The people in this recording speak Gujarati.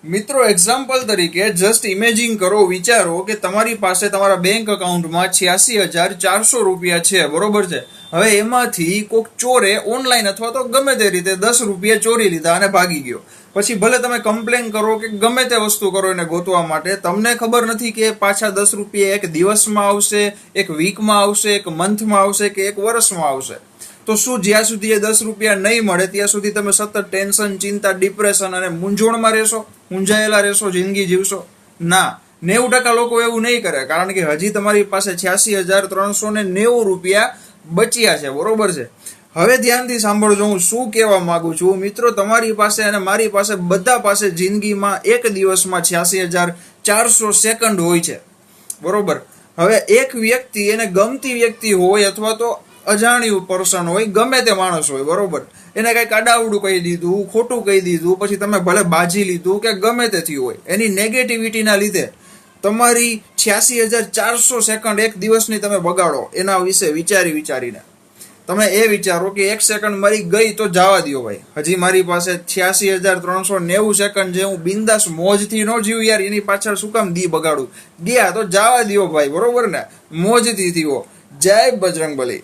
મિત્રો એક્ઝામ્પલ તરીકે જસ્ટ ઇમેજિન કરો, વિચારો કે તમારી પાસે તમારા બેંક અકાઉન્ટમાં 86,400 રૂપિયા છે, બરોબર છે. હવે એમાંથી કોઈક ચોરે ઓનલાઈન અથવા તો ગમે તે રીતે 10 રૂપિયા ચોરી લીધા અને ભાગી ગયો. પછી ભલે તમે કમ્પ્લેન કરો કે ગમે તે વસ્તુ કરો એને ગોતવા માટે, તમને ખબર નથી કે પાછા 10 રૂપિયા એક દિવસમાં આવશે, એક વીકમાં આવશે, એક મંથમાં આવશે કે એક વર્ષમાં આવશે. તો શું જ્યાં સુધી એ 10 રૂપિયા નહીં મળે ત્યાં સુધી તમે સતત ટેન્શન, ચિંતા, ડિપ્રેશન અને મૂંઝવણમાં રહેશો, મૂંઝાયેલા રહેશો, જિંદગી જીવશો? ના, 90% લોકો એવું નહીં કરે, કારણ કે હજી તમારી પાસે 86,390 રૂપિયા બચ્યા છે, બરોબર છે. હવે ધ્યાનથી સાંભળજો, હું શું કહેવા માંગુ છું. મિત્રો, તમારી પાસે અને મારી પાસે, બધા પાસે જિંદગીમાં એક દિવસમાં 86,400 સેકન્ડ હોય છે, બરોબર. હવે એક વ્યક્તિ, એને ગમતી વ્યક્તિ હોય અથવા તો અજાણ્યું પર્સન હોય, ગમે તે માણસ હોય, બરોબર, એને કંઈક આડાવડું કહી દીધું, ખોટું કહી દીધું, પછી તમે ભલે બાજી લીધું કે ગમે તે થયું હોય, એની નેગેટિવિટીના લીધે તમારી 86,400 સેકન્ડ એક દિવસની તમે બગાડો. એના વિશે વિચારીને તમે એ વિચારો કે એક સેકન્ડ મારી ગઈ તો જવા દો ભાઈ, હજી મારી પાસે 86,390 સેકન્ડ જે હું બિંદાસ મોજથી ન જીવું યાર, એની પાછળ શું કામ દી બગાડું? ગયા તો જવા દો ભાઈ, બરોબર ને, મોજથી થયો. જય બજરંગબલી.